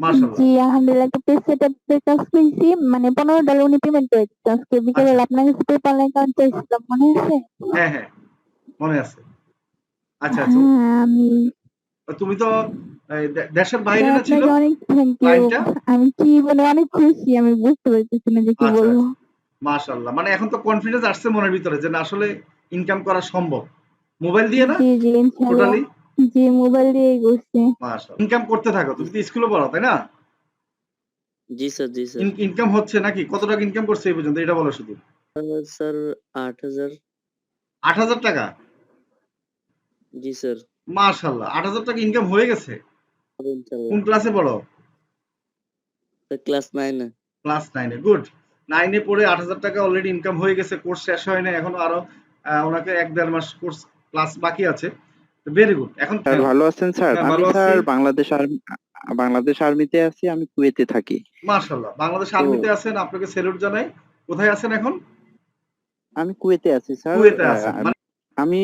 মাশাআল্লাহ। জি, আলহামদুলিল্লাহ একটা পেজ সেটআপের কাজ পেয়েছি। মানে $15 উনি পেমেন্ট করে দিচ্ছে। আজকে আচ্ছা। বিকেলবেলা আপনার কাছে PayPal অ্যাকাউন্ট চাইছিলাম, মনে আছে? হ্যাঁ, হ্যাঁ, মনে আছে। আচ্ছা, আচ্ছা। হ্যাঁ, আমি তুমি তো দেশের বাইরে স্যার না ছিল আপনাকে অনেক থ্যাংক ইউ। ক্লায়েন্টটা? আমি কি মানে অনেক খুশি। আমি বুঝতে পারতেছি না যে কি আচ্ছা, বলবো। আচ্ছা। মাশাআল্লাহ। মানে এখন তো কনফিডেন্স আসছে মনের ভিতরে যে না আসলে ইনকাম করা সম্ভব। মোবাইল দিয়ে না? জি, জি, ইনশাআল্লাহ। টোটালি? জি, মোবাইল দিয়েই করছি। মাশাআল্লাহ। ইনকাম করতে থাকো। জি তুমি তো স্কুলে পড়াও, তাই না? জি স্যার, জি স্যার। ইনকাম হচ্ছে নাকি? কত টাকা ইনকাম করছো এই পর্যন্ত এটা বলো শুধু। স্যার ৮,০০০। ৳৮,০০০? জি স্যার। মাশাআল্লাহ। ৳৮,০০০ ইনকাম হয়ে গেছে। ইনশাআল্লাহ। কোন ক্লাসে পড়ো? স্যার ক্লাস 9 এ। ক্লাস 9 এ। গুড। 9 এ পড়ে ৳৮,০০০ অলরেডি ইনকাম হয়ে গেছে। কোর্স শেষ হয় নাই। এখনো আরো উনাকে ১-১.৫ মাস কোর্স ক্লাস বাকি আছে। Very good. এখন স্যার ভালো আছেন স্যার? হ্যাঁ, আমি ভালো আছি। স্যার বাংলাদেশ আর্মিতে আছি। আমি কুয়েতে থাকি। মাশাআল্লাহ। বাংলাদেশ তো আর্মিতে আছেন। আপনাকে সেলুট জানাই। কোথায় আছেন এখন? আমি কুয়েতে আছি স্যার। কুয়েতে আছেন। মানে আমি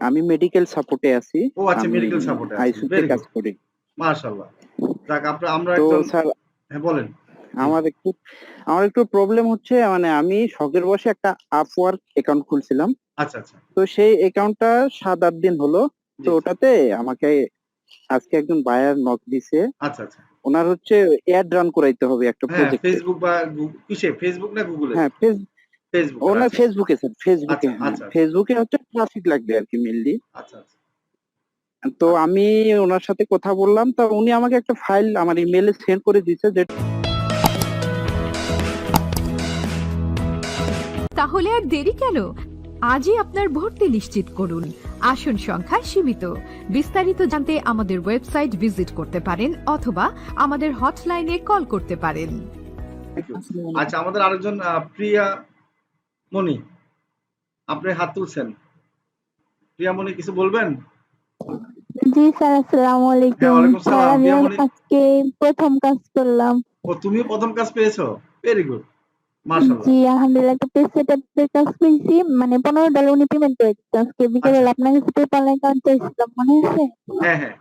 আমি মেডিকেল সাপোর্টে আছি। ও আচ্ছা আমি মেডিকেল সাপোর্টে আছেন। আইসিইউতে ভেরি কাজ গুড। করি। মাশাআল্লাহ। যাক আমরা তো একজন স্যার হ্যাঁ, বলেন। জি। আমার একটু আমার একটু প্রবলেম হচ্ছে, মানে আমি শখের বশে একটা Upwork অ্যাকাউন্ট খুলছিলাম। আচ্ছা, আচ্ছা। তো সেই অ্যাকাউন্টটা ৭-৮ দিন হলো। তো জি, জি। ওটাতে আমাকে আজকে একজন বায়ার নক দিছে। আচ্ছা, আচ্ছা। উনার হচ্ছে এড রান করাইতে হবে একটা হ্যাঁ, প্রজেক্টে। Facebook বা কিসে? Facebook না Google এ? হ্যাঁ, Facebook এর ওনার আচ্ছা। ফেসবুকে স্যার, ফেসবুকে, আচ্ছা, হ্যাঁ। আচ্ছা, আচ্ছা। ফেসবুকে হচ্ছে ট্রাফিক লাগবে আরকি মেইনলি। আচ্ছা, আচ্ছা। তো আচ্ছা। আমি উনার সাথে কথা বললাম। তো উনি আমাকে একটা ফাইল আমার ইমেইলে সেন্ড করে দিছে যে তাহলে আর দেরি কেন? আজই আপনার ভর্তি নিশ্চিত করুন। আসন সংখ্যা সীমিত। বিস্তারিত জানতে আমাদের ওয়েবসাইট ভিজিট করতে পারেন অথবা আমাদের হটলাইনে কল করতে পারেন। Thank you. আচ্ছা আমাদের আরেকজন প্রিয়া মনি। আপনি হাত তুলছেন। প্রিয়া মনি কিছু বলবেন? জি স্যার, আসসালামু হ্যাঁ, আলাইকুম। ওয়ালাইকুম স্যার সালাম। আমি প্রিয়া মনি আজকে ১ম কাজ করলাম। ও তুমিও ১ম কাজ পেয়েছো? Very good. মাশাআল্লাহ। জি, আলহামদুলিল্লাহ একটা পেজ সেটআপের কাজ পেয়েছি। মানে $15 উনি পেমেন্ট করে দিচ্ছে। আজকে আচ্ছা। বিকেলবেলা আপনার কাছে PayPal অ্যাকাউন্ট চাইছিলাম, মনে আছে? হ্যাঁ, হ্যাঁ,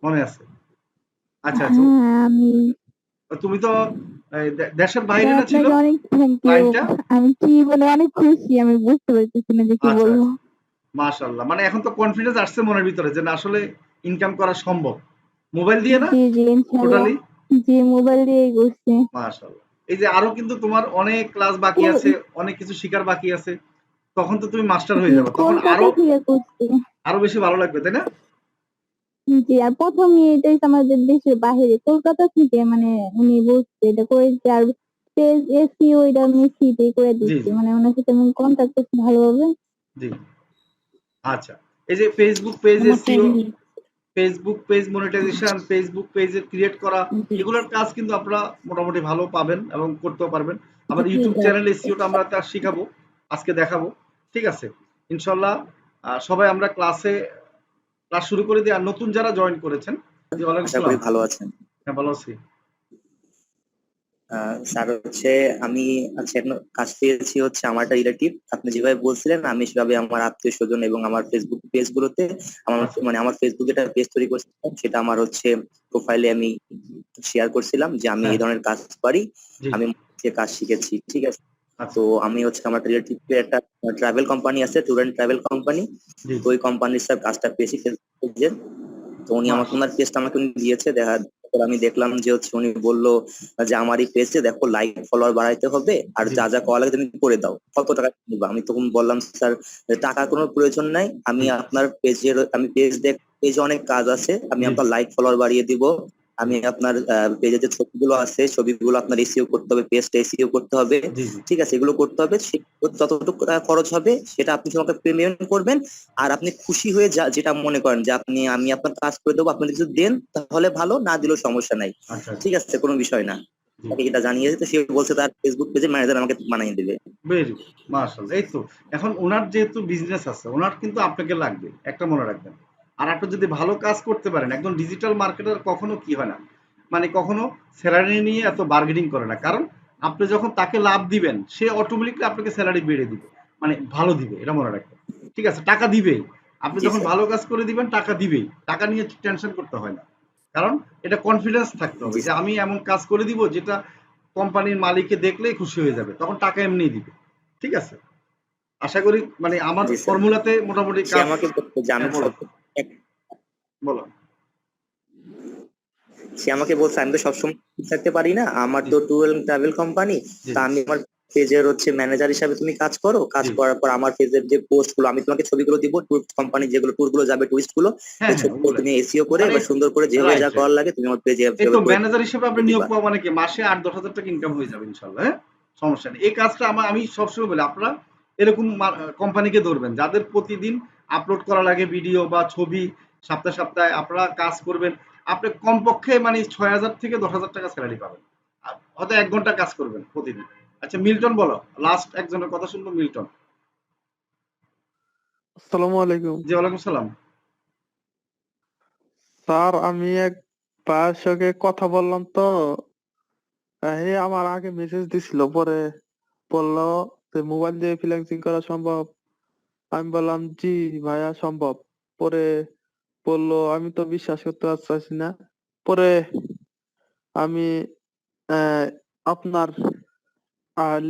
মনে আছে। আচ্ছা, আচ্ছা। হ্যাঁ, আমি তুমি তো দেশের বাইরে স্যার না ছিল আপনাকে অনেক থ্যাংক ইউ। ক্লায়েন্টটা? আমি কি মানে অনেক খুশি। আমি বুঝতে পারতেছি না যে কি আচ্ছা, বলবো। আচ্ছা। মাশাআল্লাহ। মানে এখন তো কনফিডেন্স আসছে মনের ভিতরে যে না আসলে ইনকাম করা সম্ভব। মোবাইল দিয়ে না? জি, জি, ইনশাআল্লাহ। টোটালি? জি, মোবাইল দিয়েই করছি। মাশাআল্লাহ। এই যে আরো কিন্তু তোমার অনেক ক্লাস বাকি আছে, অনেক কিছু শিখার বাকি আছে। তখন তো তুমি মাস্টার জি, হয়ে যাবে। তখন কলকাতা থেকে করছি। আরো বেশি ভালো লাগবে, তাই না? জি, আর ১ম ইয়েটাই হচ্ছে আমাদের দেশের বাহিরে। কলকাতা থেকে মানে উনি বলছে এটা করে দিতে, আর পেজ এসইও এটা আমি ফ্রিতেই করে জি, দিচ্ছি। জি, মানে উনার সাথে আমি কন্টাক্ট করছি ভালোভাবে। জি। আচ্ছা। এই যে Facebook পেজ আমার SEO, friend Facebook page monetization, Facebook page create করা এগুলোর কাজ কিন্তু আপনারা মোটামুটি ভালো পাবেন এবং করতেও পারবেন। আবার YouTube চ্যানেল এসইওটা আমরা তা শিখাবো। আজকে দেখাবো। ঠিক আছে? ইনশাআল্লাহ সবাই আমরা ক্লাস শুরু করে দিই। আর নতুন যারা জয়েন করেছেন, জি ওয়ালাইকুম আশা করি সালাম। ভালো আছেন। হ্যাঁ, ভালো আছি। স্যার হচ্ছে আমি আজকে একটা কাজ পেয়েছি, হচ্ছে আমার একটা রিলেটিভ। আপনি যেভাবে বলছিলেন আমি সেভাবে আমার আত্মীয়-স্বজন এবং আমার ফেসবুক পেজগুলোতে আচ্ছা, আমার ফেসবুকে একটা পেজ তৈরি করছিলাম। সেটা আমার হচ্ছে প্রোফাইলে আমি শেয়ার করছিলাম যে আমি হ্যাঁ, এই ধরনের কাজ পারি। জি, আমি যে কাজ শিখেছি। ঠিক আছে? আচ্ছা, তো আমি হচ্ছে আমার রিলেটিভের একটা ট্রাভেল কোম্পানি আছে, ট্যুর এন্ড ট্রাভেল কোম্পানি। জি, তো জি। ওই কোম্পানির স্যার কাজটা পেয়েছি ফেসবুক পেজের। তো উনি আমাকে মাশাআল্লাহ। ওনার পেজটা আমাকে উনি দিয়েছে। তারপর আমি দেখলাম যে হচ্ছে উনি বলল যে আমার এই পেজে দেখো লাইক ফলোয়ার বাড়াইতে হবে, আর জি, যা যা করা লাগে তুমি করে দাও, কত টাকা নিবা? আমি তখন বললাম স্যার টাকার কোনো প্রয়োজন নাই, আমি জি, আপনার আমি পেজে অনেক কাজ আছে, আমি জি, আপনার লাইক ফলোয়ার বাড়িয়ে দিব। জি, আমি আপনার পেজে যে ছবিগুলো আছে ছবিগুলো আপনার এসইও করতে হবে, পেজটা এসইও করতে হবে। জি, জি। ঠিক আছে, এগুলো করতে হবে। যতটুকু টাকা খরচ হবে সেটা আপনি আমাকে পেমেন্ট করবেন। আর আপনি খুশি হয়ে যেটা মনে করেন যে আমি আপনার কাজ করে দেবো, আপনি কিছু দেন তাহলে ভালো, না দিলেও সমস্যা নাই। আচ্ছা, আচ্ছা। ঠিক আছে, কোনো বিষয় না। জি। তাকে এটা জানিয়ে দিতে, সে বলছে তার ফেসবুক পেজে ম্যানেজার আমাকে বানিয়ে দেবে। Very good. মাশাআল্লাহ। এই তো। এখন উনার যেহেতু বিজনেস আছে, উনার কিন্তু আপনাকে লাগবে। একটা মনে রাখবেন। আর আপনি যদি ভালো কাজ করতে পারেন, একদম ডিজিটাল মার্কেটার কখনো কি হয় না? মানে কখনো সেলারি নিয়ে এত বার্গেনিং করে না। কারণ আপনি যখন তাকে লাভ দিবেন, সে অটোমেটিক্যালি আপনাকে সেলারি বেড়ে দিবে। মানে ভালো দিবে। এটা মনে রাখবেন। ঠিক আছে? টাকা দিবেই। আপনি জি যখন স্যার। ভালো কাজ করে দিবেন, টাকা দিবেই। টাকা নিয়ে টেনশন করতে হয় না। কারণ এটা কনফিডেন্স থাকতে হবে যে আমি এমন কাজ করে দিব যেটা কোম্পানির মালিককে দেখলেই খুশি হয়ে যাবে, তখন টাকা এমনিই দিবে। ঠিক আছে, আশা করি মানে আমার জি স্যার। ফর্মুলাতে মোটামুটি সে কাজ। আমাকে বলতো যে আমি হ্যাঁ, বলো বলো। সে আমাকে বলছে আমি তো সবসময় থাকতে পারি না, আমার জি তো ট্যুর এন্ড ট্রাভেল কোম্পানি, জি তা আমি আমার পেজের ম্যানেজার হিসাবে তুমি কাজ করো, কাজ জি। করার পর আমার পেজের যে পোস্ট গুলো আমি তোমাকে ছবিগুলো দিব, ট্যুর কোম্পানি যেগুলো ট্যুর গুলো যাবে, টুরিস্ট গুলো, হ্যাঁ এই হ্যাঁ, ছবিগুলো ওগুলাই তুমি এসইও করে মানে বা সুন্দর করে যেভাবে যা রাইট করার রাইট। লাগে তুমি আমার পেজে এই তো করে ম্যানেজার হিসেবে আপনি নিয়োগ দিবা। পাওয়া মানে কি মাসে 8-10 হাজার টাকা ইনকাম হয়ে যাবে ইনশাল্লাহ। হ্যাঁ, সমস্যা নেই। এই কাজটা আমি সবসময় বলি আপনারা এরকম কোম্পানিকে ধরবেন যাদের প্রতিদিন আপলোড করা লাগে ভিডিও বা ছবি, সপ্তাহে সপ্তাহে আপনারা কাজ করবেন। আপনি কমপক্ষে মানে 6,000 থেকে 10,000 টাকা স্যালারি পাবেন, আর হয়তো 1 ঘন্টা কাজ করবেন প্রতিদিন। আচ্ছা মিল্টন বলো, লাস্ট একজনের কথা শুনবো, মিল্টন। আসসালামু আলাইকুম জি ওয়ালাইকুম সালাম। স্যার, আমি এক ভাইয়ের সঙ্গে কথা বললাম তো, হে আমার আগে মেসেজ দিছিল, পরে বললো যে মোবাইল দিয়ে ফ্রিল্যান্সিং করা সম্ভব। আমি বললাম জি ভাইয়া সম্ভব। পরে বললো আমি তো বিশ্বাস করতে পারছি না। পরে আমি আহ, আপনার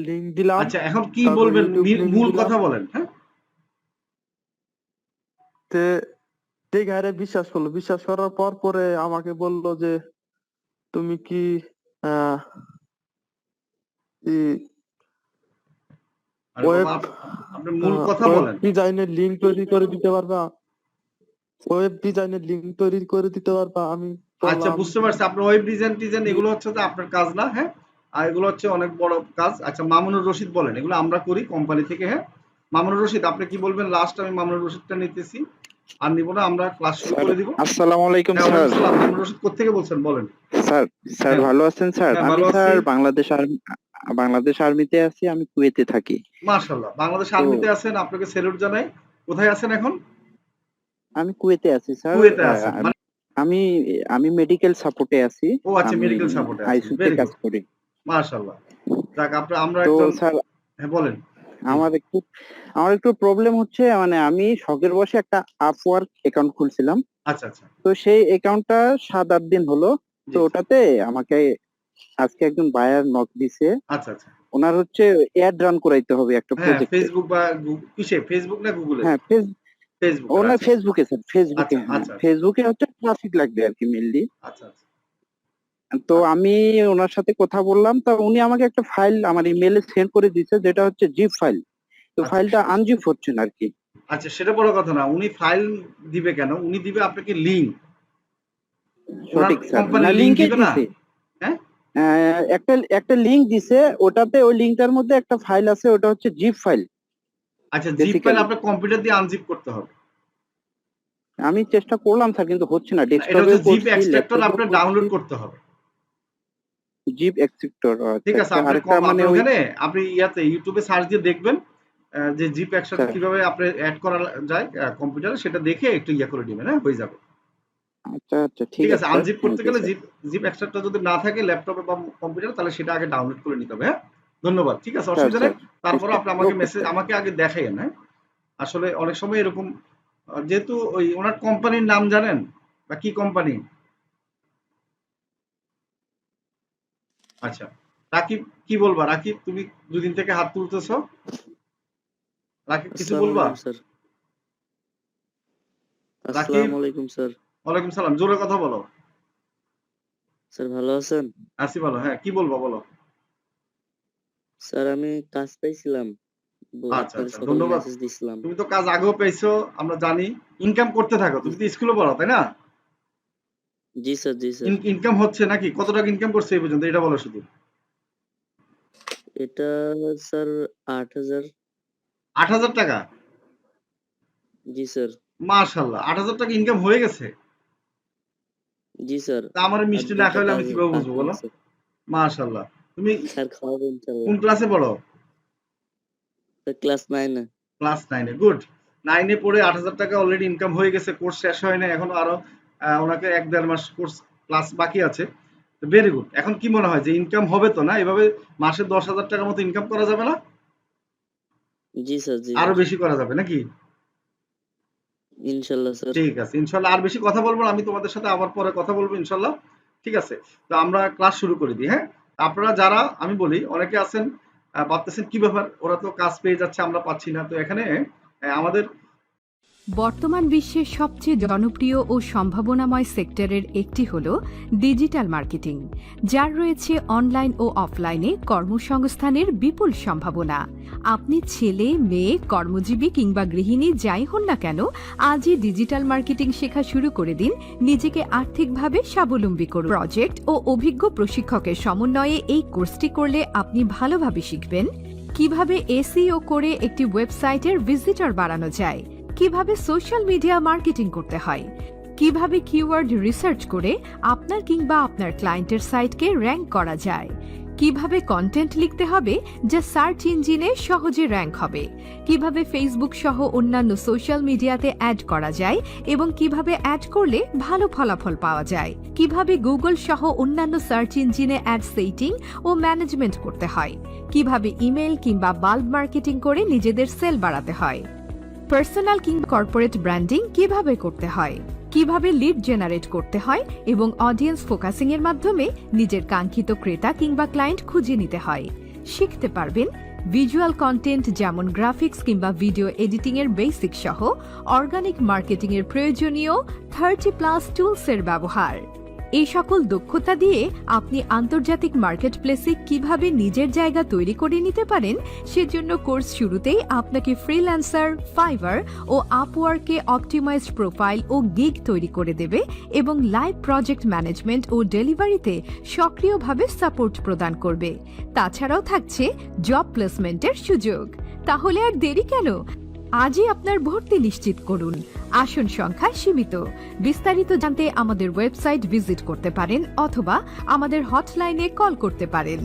লিঙ্ক দিলাম, আচ্ছা এখন কি তারপর বলবেন, ইউটিউব লিঙ্ক মূল দিলাম। কথা বলেন। হ্যাঁ, তে ঠিক হারে বিশ্বাস করলো। বিশ্বাস করার পর পরে আমাকে বললো যে তুমি কি আহ আরে বাবা, ওয়েব আপনি মূল কথা ওয়েব বলেন। ডিজাইনের লিঙ্ক তৈরি করে দিতে পারবা? ওয়েব ডিজাইনের লিঙ্ক তৈরি করে দিতে পারবা? আমি আচ্ছা বললাম বুঝতে পারছি, আপনার ওয়েব ডিজাইন এগুলো হচ্ছে যে আপনার কাজ না। হ্যাঁ, আর এগুলো হচ্ছে অনেক বড় কাজ। আচ্ছা মামুনুর রশিদ বলেন, এগুলো আমরা করি কোম্পানি থেকে। হ্যাঁ, মামুনুর রশিদ আপনি কি বলবেন লাস্ট? আমি মামুনুর রশিদটা নিতেছি, আর নিব না, আমরা ক্লাস শুরু স্যার করে দিব। আসসালামু আলাইকুম হ্যাঁ স্যার। ওয়ালাইকুম সালাম। মামুনুর রশিদ কোথেকে বলছেন বলেন। স্যার স্যার হ্যাঁ ভালো আছেন স্যার? হ্যাঁ, আমি ভালো আছি। স্যার বাংলাদেশ আর্মিতে আছি, আমি কুয়েতে থাকি। মাশাআল্লাহ, বাংলাদেশ তো আর্মিতে আছেন, আপনাকে স্যালুট জানাই। কোথায় আছেন এখন? আমি কুয়েতে আছি স্যার। কুয়েতে আছেন মানে? আমি আমি মেডিকেল সাপোর্টে আছি। ও আচ্ছা, আমি মেডিকেল সাপোর্টে আছেন, আইসিইউতে ভেরি কাজ গুড। করি। মাশাআল্লাহ, যাক আমরা তো একজন। স্যার হ্যাঁ বলেন। জি। আমার একটু প্রবলেম হচ্ছে, মানে আমি শখের বশে একটা আপওয়ার্ক অ্যাকাউন্ট খুলছিলাম। আচ্ছা আচ্ছা। তো সেই অ্যাকাউন্টটা 7-8 দিন হলো। তো জি জি। ওটাতে আমাকে আজকে একজন বায়ার নক দিছে। আচ্ছা আচ্ছা। ওনার হচ্ছে অ্যাড রান করাইতে হবে একটা হ্যাঁ, প্রজেক্টে। ফেসবুক বা কিসে, ফেসবুক না গুগলে? হ্যাঁ, ফেসবুকে, ওনার আচ্ছা ফেসবুকে স্যার, ফেসবুকে। আচ্ছা হ্যাঁ, আচ্ছা আচ্ছা ফেসবুকে হচ্ছে ট্রাফিক লাগবে আর কি মেইনলি। আচ্ছা আচ্ছা। তো আমি ওনার সাথে কথা বললাম, তা উনি আমাকে একটা ফাইল আমার ইমেইলে সেন্ড করে দিয়েছে, যেটা হচ্ছে জিপ ফাইল। তো আচ্ছা ফাইলটা আনজিপ হচ্ছে না আর কি। আচ্ছা, সেটা বড় কথা না। উনি ফাইল দিবে কেন? উনি দিবে আপনাকে লিংক, ওনার সঠিক স্যার, না কোম্পানির লিংক লিংকে দিবে না। দিছে। হ্যাঁ, একটা একটা লিংক দিছে, ওটাতে ওই লিংকটার মধ্যে একটা ফাইল আছে, ওটা হচ্ছে জিপ ফাইল আচ্ছা জিপ ফাইল বেসিক্যালি। আপনার কম্পিউটার দিয়ে আনজিপ করতে হবে। আমি চেষ্টা করলাম স্যার, কিন্তু হচ্ছে না। না, এটা হচ্ছে ডেস্কটপেও জিপ করছি, এক্সট্রাক্টর ল্যাপটপেও আপনার করছি। ডাউনলোড করতে হবে। জিপ এক্সট্রাক্টর, ঠিক আচ্ছা আছে, আচ্ছা। আপনার আরেকটা মানে আপনার ওই ওখানে আপনি ইয়াতে ইউটিউবে সার্চ দিয়ে দেখবেন যে জিপ এক্সট্রাক্টর স্যার। কিভাবে আপনি অ্যাড করা যায় কম্পিউটারে, সেটা দেখে একটু ইয়া করে দিবেন। হ্যাঁ, হয়ে যাবে। আচ্ছা আচ্ছা, ঠিক ঠিক আছে আছে, স্যার, আনজিপ থ্যাংক করতে ইউ গেলে স্যার। জিপ এক্সট্রাক্টর যদি না থাকে ল্যাপটপে বা কম্পিউটারে, তাহলে সেটা আগে ডাউনলোড করে নিতে হবে। হ্যাঁ, ধন্যবাদ। ঠিক আছে, স্যার অসুবিধা নেই। স্যার তারপরে আপনি আমাকে ওকে মেসেজ স্যার। আমাকে আগে দেখাইয়েন। হ্যাঁ, আসলে অনেক সময় এরকম যেহেতু ওই ওনার কোম্পানির নাম জানেন বা কি কোম্পানি? আচ্ছা, রাকিব কি বলবা? রাকিব তুমি দুদিন থেকে হাত তুলতেছো, রাকিব কিছু আসসালামু বলবা? আলাইকুম স্যার। রাকিব, আসসালামু আলাইকুম স্যার। ওয়ালাইকুম সালাম, জোরে কথা বলো। স্যার ভালো আছেন? আসি ভালো। হ্যাঁ, কি বলবা বলো। স্যার আমি কাজ পাইছিলাম, আচ্ছা আপনাকে আচ্ছা, সকালে ধন্যবাদ। মেসেজ দিছিলাম। তুমি তো কাজ আগেও পেয়েছো, আমরা জানি। ইনকাম করতে থাকো, জি তুমি তো স্কুলে পড়ো তাই না? জি স্যার, জি স্যার। ইনকাম হচ্ছে নাকি? কত টাকা ইনকাম করছে এই পর্যন্ত, এটা বলো শুধু। এটা স্যার 8,000। 8,000 টাকা? জি স্যার। মাশাল্লাহ, 8,000 টাকা ইনকাম হয়ে গেছে। জি স্যার। তা আমার আর মিষ্টি না 2টা খাইলে কাজ আমি কিভাবে বুঝবো বাকি বলো? আছে। মাশাল্লাহ। তুমি স্যার খাওয়াবো ইনশাল্লাহ। কোন ক্লাসে পড়ো? স্যার ক্লাস 9 এ। ক্লাস 9-এ, গুড। 9-এ পড়ে 8,000 টাকা অলরেডি ইনকাম হয়ে গেছে। কোর্স শেষ হয় না এখনো, আরো ওনাকে 1-1.5 মাস কোর্স ক্লাস বাকি আছে। Very good. এখন কি মনে হয় যে ইনকাম হবে তো না? এভাবে মাসে 10,000 টাকার মতো ইনকাম করা যাবে না? জি স্যার, জি আরো স্যার। বেশি করা যাবে নাকি? ইনশাল্লাহ স্যার। ঠিক আছে ইনশাল্লাহ। আর বেশি কথা বলবো না, আমি তোমাদের সাথে আবার পরে কথা বলবো ইনশাল্লাহ। ঠিক আছে, তো আমরা ক্লাস শুরু করে দিই। হ্যাঁ, আপনারা যারা, আমি বলি অনেকে আছেন ভাবতেছেন কি ব্যাপার, ওরা তো কাজ পেয়ে যাচ্ছে আমরা পাচ্ছি না। তো এখানে আমাদের বর্তমান বিশ্বের সবচেয়ে জনপ্রিয় ও সম্ভাবনাময় সেক্টরের একটি হল ডিজিটাল মার্কেটিং, যার রয়েছে অনলাইন ও অফলাইনে কর্মসংস্থানের বিপুল সম্ভাবনা। আপনি ছেলে, মেয়ে, কর্মজীবী কিংবা গৃহিণী যাই হন না কেন, আজই ডিজিটাল মার্কেটিং শেখা শুরু করে দিন। নিজেকে আর্থিকভাবে স্বাবলম্বী করুন। প্রজেক্ট ও অভিজ্ঞ প্রশিক্ষকের সমন্বয়ে এই কোর্সটি করলে আপনি ভালোভাবে শিখবেন কিভাবে এসইও করে একটি ওয়েবসাইটের ভিজিটর বাড়ানো যায়, কিভাবে সোশ্যাল মিডিয়া মার্কেটিং করতে হয়, কিভাবে কিওয়ার্ড রিসার্চ করে আপনার কিংবা আপনার ক্লায়েন্টের সাইটকে র্যাঙ্ক করা যায়, কিভাবে কন্টেন্ট লিখতে হবে যা সার্চ ইঞ্জিনে সহজে র্যাঙ্ক হবে, কিভাবে ফেসবুক সহ অন্যান্য সোশ্যাল মিডিয়াতে অ্যাড করা যায় এবং কিভাবে অ্যাড করলে ভালো ফলাফল পাওয়া যায়, কিভাবে গুগল সহ অন্যান্য সার্চ ইঞ্জিনে অ্যাড সেটিং ও ম্যানেজমেন্ট করতে হয়, কিভাবে ইমেল কিংবা বাল্ব মার্কেটিং করে নিজেদের সেল বাড়াতে হয়, পার্সোনাল কিংবা কর্পোরেট ব্র্যান্ডিং কিভাবে করতে হয়, কিভাবে লিড জেনারেট করতে হয় এবং অডিয়েন্স ফোকাসিং এর মাধ্যমে নিজের কাঙ্ক্ষিত ক্রেতা কিংবা ক্লায়েন্ট খুঁজে নিতে হয়। শিখতে পারবেন ভিজুয়াল কন্টেন্ট যেমন গ্রাফিক্স কিংবা ভিডিও এডিটিং এর বেসিক সহ অর্গানিক মার্কেটিং এর প্রয়োজনীয় 30+ টুলস এর ব্যবহার। এই সকল দক্ষতা দিয়ে আপনি আন্তর্জাতিক মার্কেটপ্লেসে কিভাবে নিজের জায়গা তৈরি করে নিতে পারেন, সেজন্য কোর্স শুরুতেই আপনাকে ফ্রিল্যান্সার, ফাইভার ও আপওয়ার্কে অপটিমাইজড প্রোফাইল ও গিগ তৈরি করে দেবে এবং লাইভ প্রজেক্ট ম্যানেজমেন্ট ও ডেলিভারিতে সক্রিয়ভাবে সাপোর্ট প্রদান করবে। তাছাড়াও থাকছে জব প্লেসমেন্টের সুযোগ। তাহলে আর দেরি কেন? আজই আপনার ভর্তি নিশ্চিত করুন। আসন সংখ্যা সীমিত। বিস্তারিত জানতে আমাদের ওয়েবসাইট ভিজিট করতে পারেন অথবা আমাদের হটলাইনে কল করতে পারেন।